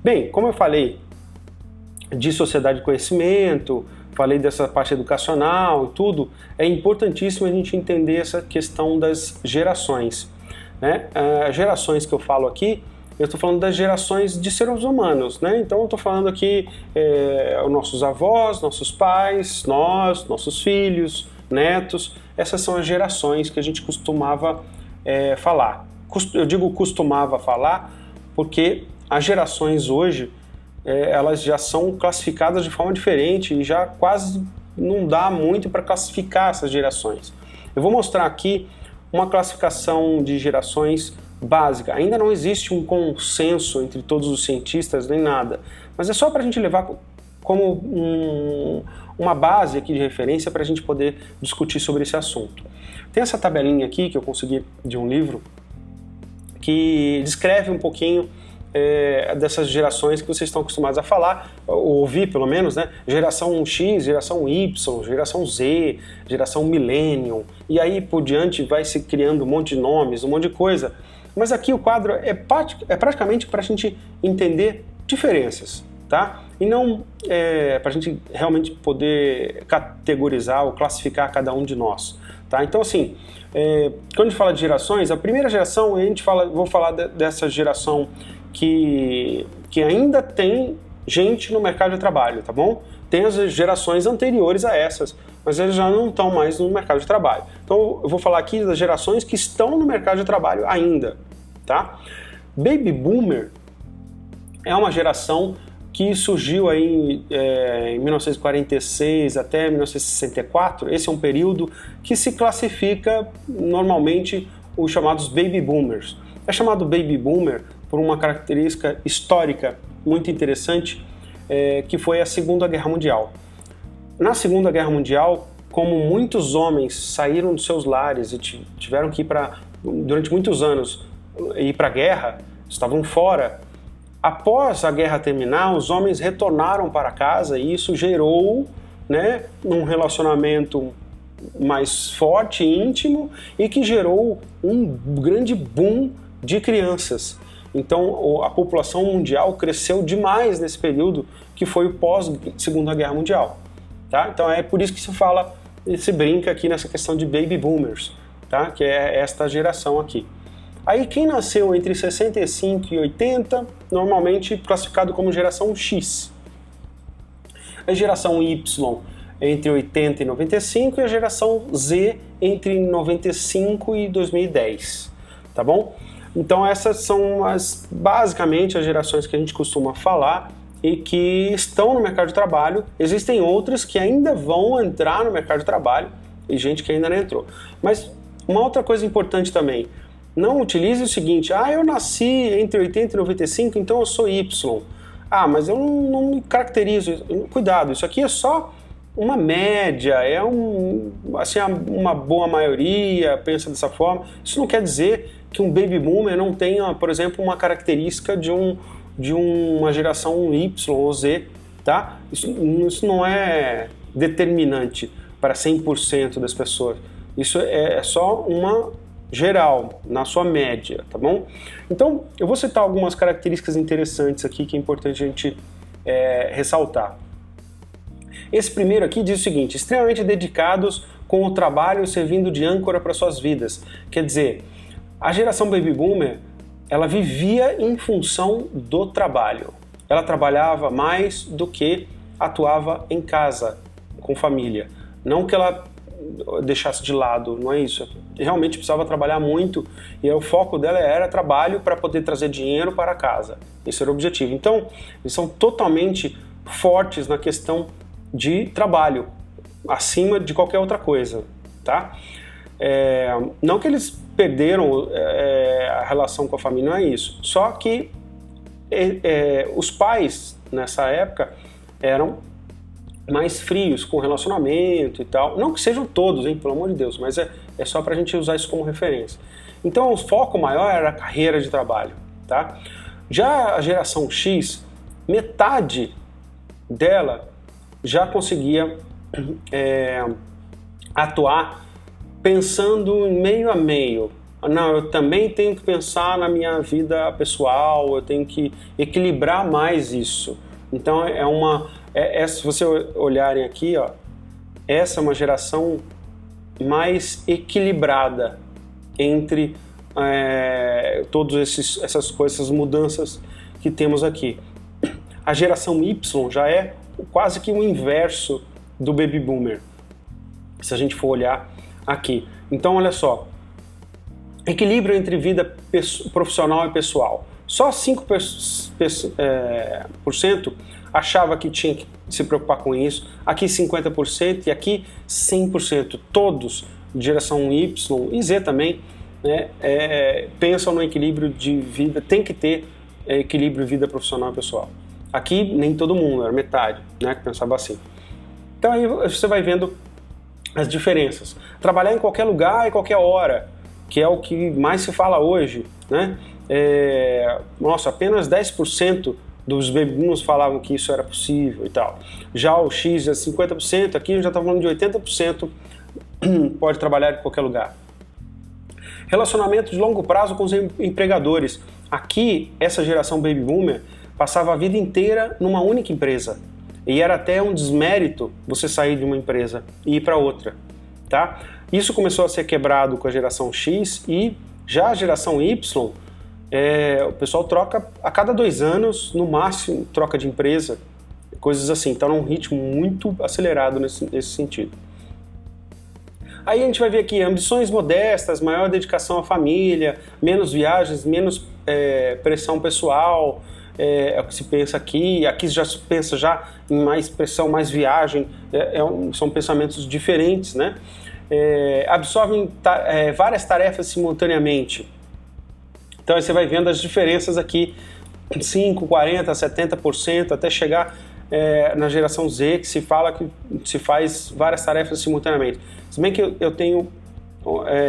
Bem, como eu falei de sociedade de conhecimento, falei dessa parte educacional e tudo, é importantíssimo a gente entender essa questão das gerações, né? As gerações que eu falo aqui, eu estou falando das gerações de seres humanos, né? Então eu estou falando aqui os nossos avós, nossos pais, nós, nossos filhos, netos, essas são as gerações que a gente costumava falar. Eu digo costumava falar porque as gerações hoje, elas já são classificadas de forma diferente e já quase não dá muito para classificar essas gerações. Eu vou mostrar aqui uma classificação de gerações básica. Ainda não existe um consenso entre todos os cientistas nem nada, mas é só para a gente levar como uma base aqui de referência para a gente poder discutir sobre esse assunto. Tem essa tabelinha aqui que eu consegui de um livro que descreve um pouquinho dessas gerações que vocês estão acostumados a falar, ou ouvir pelo menos, né? Geração X, geração Y, geração Z, geração Millennium, e aí por diante vai se criando um monte de nomes, um monte de coisa. Mas aqui o quadro é praticamente para a gente entender diferenças, tá? E não para a gente realmente poder categorizar ou classificar cada um de nós, tá? Então assim, quando a gente fala de gerações, a primeira geração, vou falar dessa geração que ainda tem gente no mercado de trabalho, tá bom? Tem as gerações anteriores a essas, mas eles já não estão mais no mercado de trabalho. Então eu vou falar aqui das gerações que estão no mercado de trabalho ainda, tá? Baby Boomer é uma geração que surgiu aí em 1946 até 1964. Esse é um período que se classifica normalmente os chamados Baby Boomers. É chamado Baby Boomer por uma característica histórica muito interessante, que foi a Segunda Guerra Mundial. Na Segunda Guerra Mundial, como muitos homens saíram dos seus lares e tiveram que ir durante muitos anos ir para a guerra, estavam fora, após a guerra terminar, os homens retornaram para casa e isso gerou, né, um relacionamento mais forte e íntimo e que gerou um grande boom de crianças. Então a população mundial cresceu demais nesse período que foi o pós-Segunda Guerra Mundial. Tá? Então é por isso que se brinca aqui nessa questão de Baby Boomers, tá? Que é esta geração aqui. Aí quem nasceu entre 65 e 80, normalmente classificado como geração X. A geração Y entre 80 e 95 e a geração Z entre 95 e 2010, tá bom? Então essas são basicamente as gerações que a gente costuma falar e que estão no mercado de trabalho. Existem outras que ainda vão entrar no mercado de trabalho e gente que ainda não entrou. Mas uma outra coisa importante também, não utilize o seguinte: eu nasci entre 80 e 95, então eu sou Y. Mas eu não me caracterizo. Cuidado, isso aqui é só uma média, uma boa maioria pensa dessa forma. Isso não quer dizer que um Baby Boomer não tenha, por exemplo, uma característica de uma geração Y ou Z, tá? Isso não é determinante para 100% das pessoas. Isso é só uma geral, na sua média, tá bom? Então, eu vou citar algumas características interessantes aqui que é importante a gente ressaltar. Esse primeiro aqui diz o seguinte: extremamente dedicados com o trabalho servindo de âncora para suas vidas. Quer dizer, a geração Baby Boomer, ela vivia em função do trabalho. Ela trabalhava mais do que atuava em casa, com família. Não que ela deixasse de lado, não é isso. Realmente precisava trabalhar muito e o foco dela era trabalho para poder trazer dinheiro para casa. Esse era o objetivo. Então, eles são totalmente fortes na questão de trabalho, acima de qualquer outra coisa, tá? Não que eles perderam a relação com a família, não é isso. Só que os pais, nessa época, eram mais frios com relacionamento e tal. Não que sejam todos, hein, pelo amor de Deus, mas é só pra gente usar isso como referência. Então o foco maior era a carreira de trabalho, tá? Já a geração X, metade dela já conseguia atuar pensando em meio a meio, não, eu também tenho que pensar na minha vida pessoal, eu tenho que equilibrar mais isso. Então se você olharem aqui, ó, essa é uma geração mais equilibrada entre todas essas coisas, essas mudanças que temos aqui. A geração Y já é quase que o inverso do Baby Boomer, se a gente for olhar aqui. Então, olha só, equilíbrio entre vida profissional e pessoal. Só 5% achava que tinha que se preocupar com isso, aqui 50% e aqui 100%. Todos, de geração Y e Z também, né, pensam no equilíbrio de vida, tem que ter equilíbrio vida profissional e pessoal. Aqui nem todo mundo, era metade, né, que pensava assim. Então aí você vai vendo as diferenças. Trabalhar em qualquer lugar e qualquer hora, que é o que mais se fala hoje, né? Apenas 10% dos baby boomers falavam que isso era possível e tal. Já o X é 50%, aqui já está falando de 80% pode trabalhar em qualquer lugar. Relacionamento de longo prazo com os empregadores. Aqui, essa geração baby boomer passava a vida inteira numa única empresa. E era até um desmérito você sair de uma empresa e ir para outra, tá? Isso começou a ser quebrado com a geração X e já a geração Y, o pessoal troca a cada 2 anos, no máximo, troca de empresa, coisas assim. Então, num ritmo muito acelerado nesse sentido. Aí a gente vai ver aqui ambições modestas, maior dedicação à família, menos viagens, menos pressão pessoal, é o que se pensa aqui. Aqui já se pensa já em mais pressão, mais viagem, são pensamentos diferentes, né? Absorvem várias tarefas simultaneamente. Então aí você vai vendo as diferenças aqui, 5%, 40%, 70%, até chegar na geração Z, que se fala que se faz várias tarefas simultaneamente. Se bem que eu tenho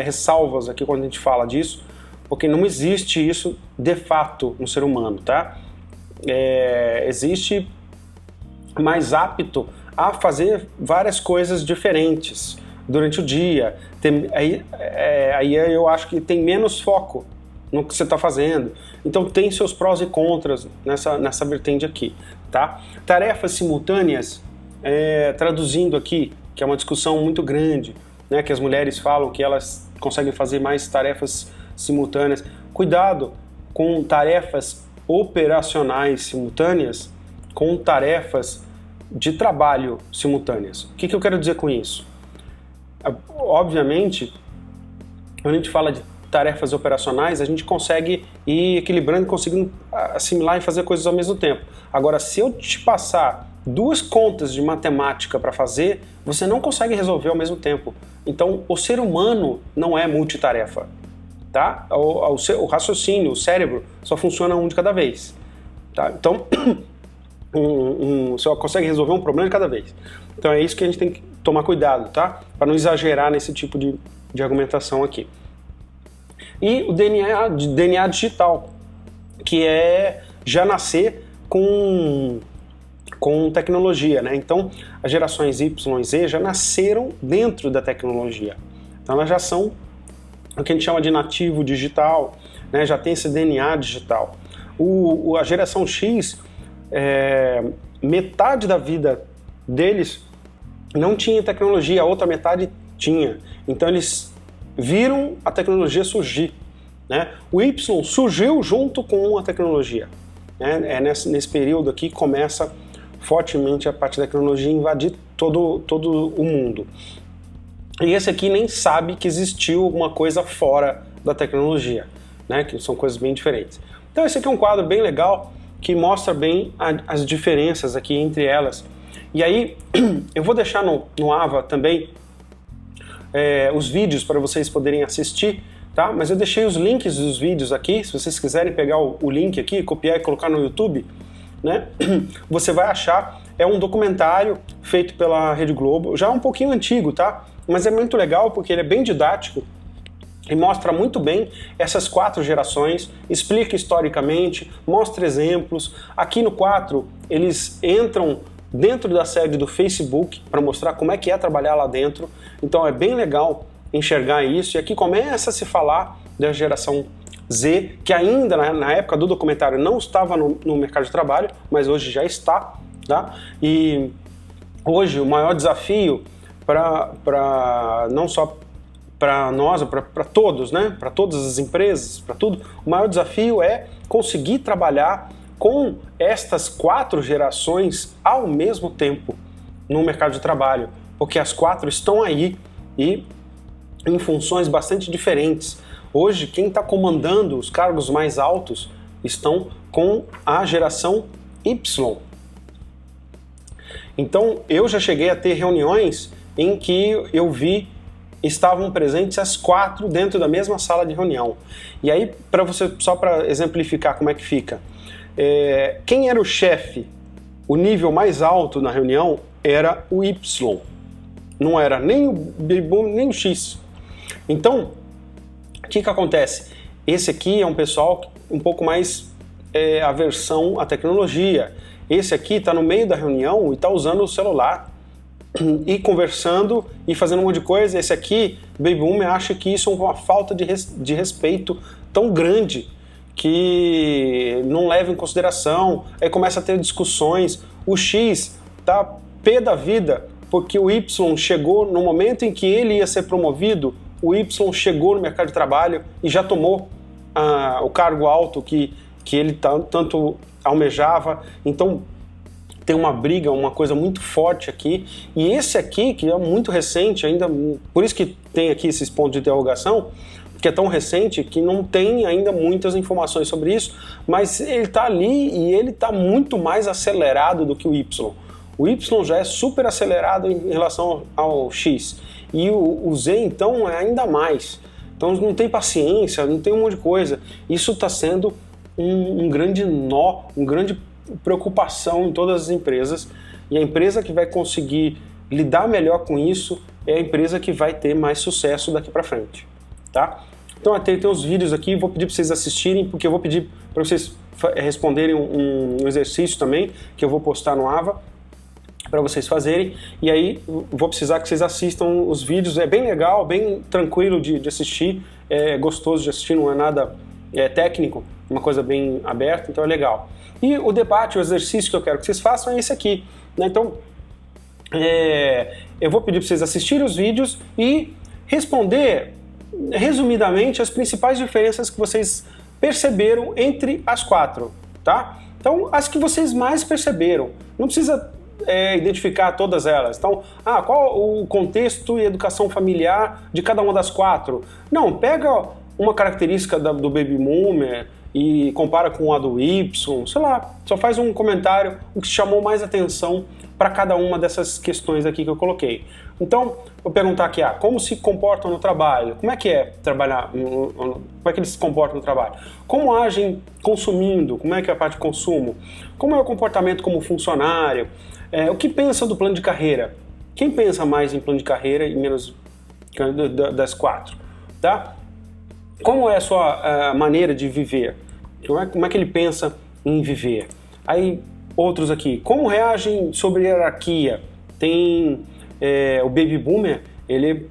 ressalvas aqui quando a gente fala disso, porque não existe isso de fato no ser humano, tá? Existe mais apto a fazer várias coisas diferentes durante o dia. Aí eu acho que tem menos foco no que você está fazendo. Então tem seus prós e contras nessa vertente aqui, tá? Tarefas simultâneas, traduzindo aqui, que é uma discussão muito grande, né, que as mulheres falam que elas conseguem fazer mais tarefas simultâneas. Cuidado com tarefas operacionais simultâneas com tarefas de trabalho simultâneas. O que eu quero dizer com isso? Obviamente, quando a gente fala de tarefas operacionais, a gente consegue ir equilibrando, conseguindo assimilar e fazer coisas ao mesmo tempo. Agora, se eu te passar 2 contas de matemática para fazer, você não consegue resolver ao mesmo tempo. Então, o ser humano não é multitarefa, tá? O raciocínio, o cérebro, só funciona um de cada vez, tá? Então, você só consegue resolver um problema de cada vez. Então, é isso que a gente tem que tomar cuidado, tá? Para não exagerar nesse tipo de argumentação aqui. E o DNA digital, que é já nascer com tecnologia, né? Então, as gerações Y e Z já nasceram dentro da tecnologia. Então, elas já são o que a gente chama de nativo digital, né? Já tem esse DNA digital. A geração X, metade da vida deles não tinha tecnologia, a outra metade tinha. Então, eles viram a tecnologia surgir, né? O Y surgiu junto com a tecnologia, né? Nesse período aqui que começa fortemente a parte da tecnologia invadir todo o mundo. E esse aqui nem sabe que existiu alguma coisa fora da tecnologia, né? Que são coisas bem diferentes. Então esse aqui é um quadro bem legal que mostra bem as diferenças aqui entre elas. E aí eu vou deixar no Ava também os vídeos para vocês poderem assistir, tá? Mas eu deixei os links dos vídeos aqui, se vocês quiserem pegar o link aqui, copiar e colocar no YouTube, né? Você vai achar, é um documentário feito pela Rede Globo, já um pouquinho antigo, tá? Mas é muito legal porque ele é bem didático e mostra muito bem essas 4 gerações, explica historicamente, mostra exemplos. Aqui no 4 eles entram dentro da sede do Facebook para mostrar como é que é trabalhar lá dentro. Então é bem legal enxergar isso, e aqui começa a se falar da geração Z, que ainda na época do documentário não estava no mercado de trabalho, mas hoje já está, tá? E hoje o maior desafio não só para nós, para todos, né? Para todas as empresas, para tudo, o maior desafio é conseguir trabalhar com estas 4 gerações ao mesmo tempo no mercado de trabalho, porque as 4 estão aí e em funções bastante diferentes. Hoje, quem está comandando os cargos mais altos estão com a geração Y. Então, eu já cheguei a ter reuniões em que eu vi estavam presentes as 4 dentro da mesma sala de reunião. E aí, só para exemplificar como é que fica, quem era o chefe, o nível mais alto na reunião era o Y, não era nem o Baby Boom, nem o X. Então, o que acontece? Esse aqui é um pessoal um pouco mais aversão à tecnologia. Esse aqui está no meio da reunião e está usando o celular e conversando e fazendo um monte de coisa. Esse aqui, Baby Boomer, acha que isso é uma falta de respeito tão grande que não leva em consideração, aí começa a ter discussões. O X tá pé da vida porque o Y chegou no momento em que ele ia ser promovido, o Y chegou no mercado de trabalho e já tomou o cargo alto que ele tanto almejava. Então tem uma briga, uma coisa muito forte aqui. E esse aqui, que é muito recente, ainda por isso que tem aqui esses pontos de interrogação, que é tão recente que não tem ainda muitas informações sobre isso, mas ele está ali e ele está muito mais acelerado do que o Y. O Y já é super acelerado em relação ao X. E o Z, então, é ainda mais. Então não tem paciência, não tem um monte de coisa. Isso está sendo um grande nó, uma grande preocupação em todas as empresas. E a empresa que vai conseguir lidar melhor com isso é a empresa que vai ter mais sucesso daqui para frente. Tá? Então tem uns vídeos aqui, vou pedir para vocês assistirem, porque eu vou pedir para vocês responderem um exercício também, que eu vou postar no AVA, para vocês fazerem, e aí vou precisar que vocês assistam os vídeos. É bem legal, bem tranquilo de assistir, é gostoso de assistir, não é nada técnico, uma coisa bem aberta, então é legal. E o debate, o exercício que eu quero que vocês façam é esse aqui, né? Então eu vou pedir para vocês assistirem os vídeos e responder resumidamente as principais diferenças que vocês perceberam entre as 4, tá? Então, as que vocês mais perceberam, não precisa identificar todas elas. Então, qual o contexto e educação familiar de cada uma das 4? Não, pega uma característica do Baby Boomer e compara com a do Y, sei lá, só faz um comentário, o que chamou mais atenção para cada uma dessas questões aqui que eu coloquei. Então, vou perguntar aqui, como se comportam no trabalho? Como é que é trabalhar? Como é que eles se comportam no trabalho? Como agem consumindo? Como é que é a parte de consumo? Como é o comportamento como funcionário? O que pensam do plano de carreira? Quem pensa mais em plano de carreira e menos das 4? Tá? Como é a sua maneira de viver? Como é que ele pensa em viver? Aí, outros aqui. Como reagem sobre hierarquia? Tem o Baby Boomer, ele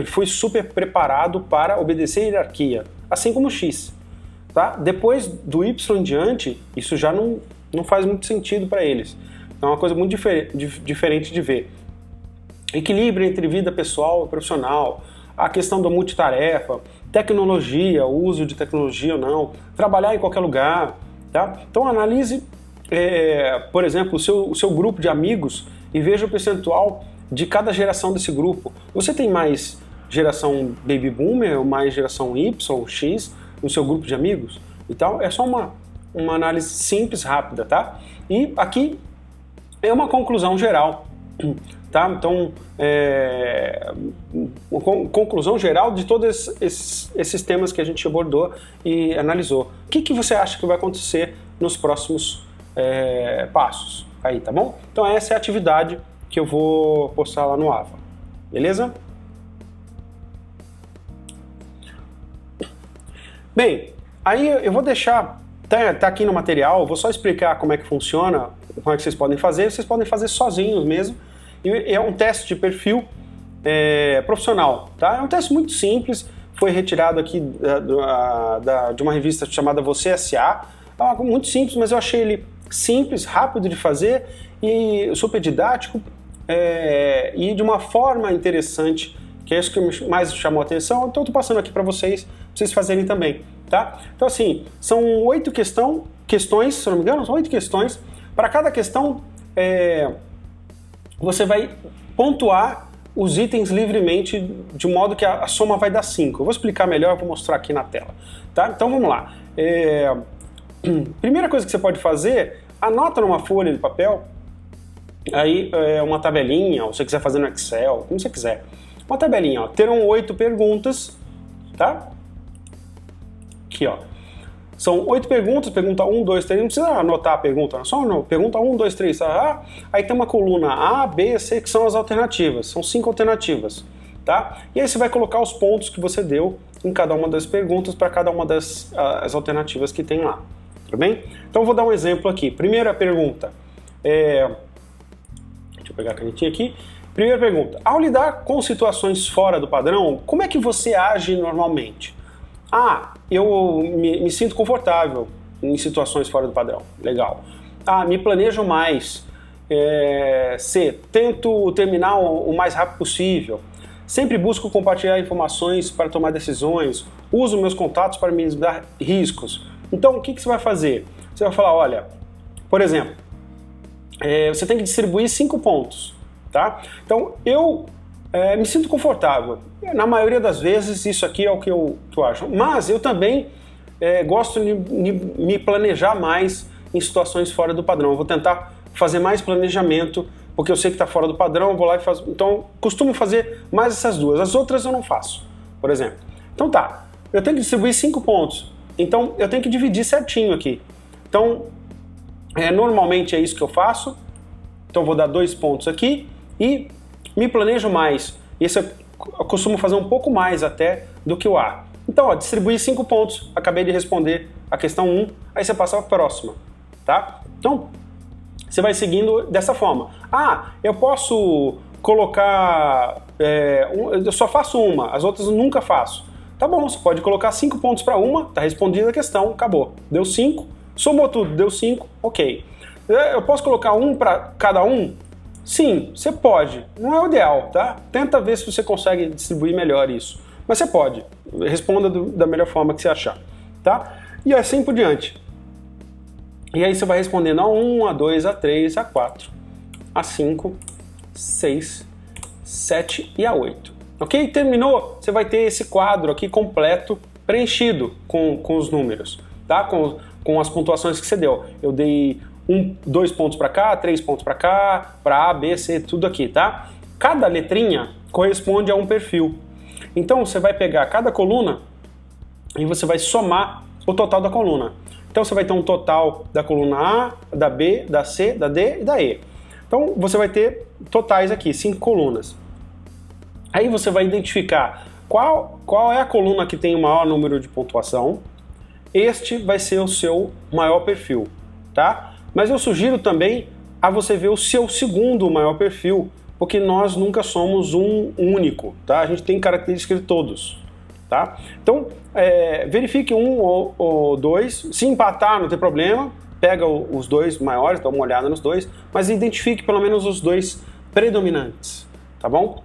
foi super preparado para obedecer a hierarquia, assim como o X. Tá? Depois do Y em diante, isso já não faz muito sentido para eles. É uma coisa muito diferente de ver. Equilíbrio entre vida pessoal e profissional, a questão da multitarefa, tecnologia, o uso de tecnologia ou não, trabalhar em qualquer lugar. Tá? Então analise, por exemplo, o seu grupo de amigos e veja o percentual de cada geração desse grupo. Você tem mais geração Baby Boomer ou mais geração Y, X no seu grupo de amigos? Então é só uma análise simples, rápida, tá? E aqui é uma conclusão geral, tá? Então, uma conclusão geral de todos esses temas que a gente abordou e analisou. O que você acha que vai acontecer nos próximos passos? Aí, tá bom? Então essa é a atividade que eu vou postar lá no AVA, beleza? Bem, aí eu vou deixar, tá aqui no material, eu vou só explicar como é que funciona, como é que vocês podem fazer sozinhos mesmo, e é um teste de perfil profissional, tá? É um teste muito simples, foi retirado aqui de uma revista chamada Você S.A. É algo muito simples, mas eu achei ele simples, rápido de fazer e super didático e de uma forma interessante, que é isso que mais chamou a atenção. Então eu estou passando aqui para vocês fazerem também, tá? Então assim, são 8 questões, se não me engano, são 8 questões. Para cada questão, você vai pontuar os itens livremente, de modo que a soma vai dar 5. Eu vou explicar melhor, eu vou mostrar aqui na tela, tá? Então vamos lá. Primeira coisa que você pode fazer, anota numa folha de papel, aí uma tabelinha, ou se você quiser fazer no Excel, como você quiser. Uma tabelinha, ó, terão 8 perguntas, tá? Aqui, ó. São 8 perguntas, pergunta 1, 2, 3, não precisa anotar a pergunta, só não, pergunta 1, 2, 3, tá? Aí tem uma coluna A, B, C, que são as alternativas, são 5 alternativas, tá? E aí você vai colocar os pontos que você deu em cada uma das perguntas para cada uma das as alternativas que tem lá, tudo bem? Então eu vou dar um exemplo aqui. Primeira pergunta, deixa eu pegar a canetinha aqui. Primeira pergunta, ao lidar com situações fora do padrão, como é que você age normalmente? A, eu me sinto confortável em situações fora do padrão. Legal. A, me planejo mais. C, tento terminar o mais rápido possível. Sempre busco compartilhar informações para tomar decisões. Uso meus contatos para minimizar riscos. Então, o que você vai fazer? Você vai falar, olha, por exemplo, você tem que distribuir 5 pontos, tá? Então, eu me sinto confortável. Na maioria das vezes, isso aqui é o que eu acho. Mas eu também gosto de me planejar mais em situações fora do padrão. Eu vou tentar fazer mais planejamento, porque eu sei que está fora do padrão, eu vou lá e faço. Então, costumo fazer mais essas duas. As outras eu não faço, por exemplo. Então tá, eu tenho que distribuir 5 pontos. Então, eu tenho que dividir certinho aqui. Então, normalmente é isso que eu faço. Então, eu vou dar 2 pontos aqui e me planejo mais. Esse eu costumo fazer um pouco mais até do que o A. Então, ó, distribuir 5 pontos. Acabei de responder a questão 1, aí você passa para a próxima, tá? Então, você vai seguindo dessa forma. Ah, eu posso colocar... eu só faço uma, as outras eu nunca faço. Tá bom, você pode colocar 5 pontos para uma, tá respondida a questão, acabou. Deu 5, somou tudo, deu 5, ok. Eu posso colocar 1 para cada um? Sim, você pode. Não é o ideal, tá? Tenta ver se você consegue distribuir melhor isso. Mas você pode. Responda da melhor forma que você achar, tá? E assim por diante. E aí você vai respondendo a 1, a 2, a 3, a 4, a 5, 6, 7 e a 8. Ok? Terminou? Você vai ter esse quadro aqui completo, preenchido com os números, tá? Com as pontuações que você deu. Eu dei 2 pontos para cá, 3 pontos para cá, para A, B, C, tudo aqui, tá? Cada letrinha corresponde a um perfil. Então você vai pegar cada coluna e você vai somar o total da coluna. Então você vai ter um total da coluna A, da B, da C, da D e da E. Então você vai ter totais aqui, 5 colunas. Aí você vai identificar qual é a coluna que tem o maior número de pontuação. Este vai ser o seu maior perfil, tá? Mas eu sugiro também a você ver o seu segundo maior perfil, porque nós nunca somos um único, tá? A gente tem características de todos, tá? Então, verifique 1 ou 2, se empatar não tem problema, pega os 2 maiores, dá uma olhada nos 2, mas identifique pelo menos os 2 predominantes, tá bom?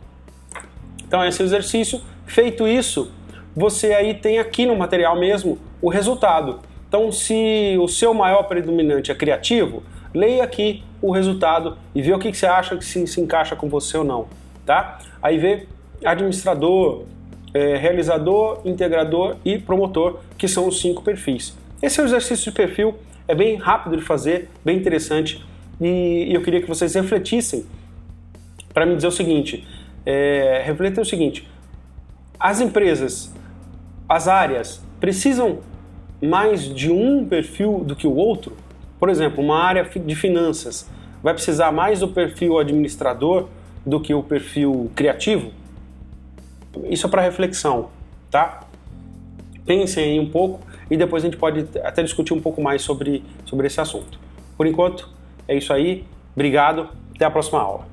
Então esse é o exercício. Feito isso, você aí tem aqui no material mesmo o resultado. Então, se o seu maior predominante é criativo, leia aqui o resultado e vê o que você acha que se encaixa com você ou não, tá? Aí vê administrador, realizador, integrador e promotor, que são os 5 perfis. Esse é o exercício de perfil, é bem rápido de fazer, bem interessante, e eu queria que vocês refletissem para me dizer o seguinte, refletam o seguinte, as empresas, as áreas, precisam mais de um perfil do que o outro? Por exemplo, uma área de finanças vai precisar mais do perfil administrador do que o perfil criativo? Isso é para reflexão, tá? Pensem aí um pouco e depois a gente pode até discutir um pouco mais sobre esse assunto. Por enquanto, é isso aí. Obrigado. Até a próxima aula.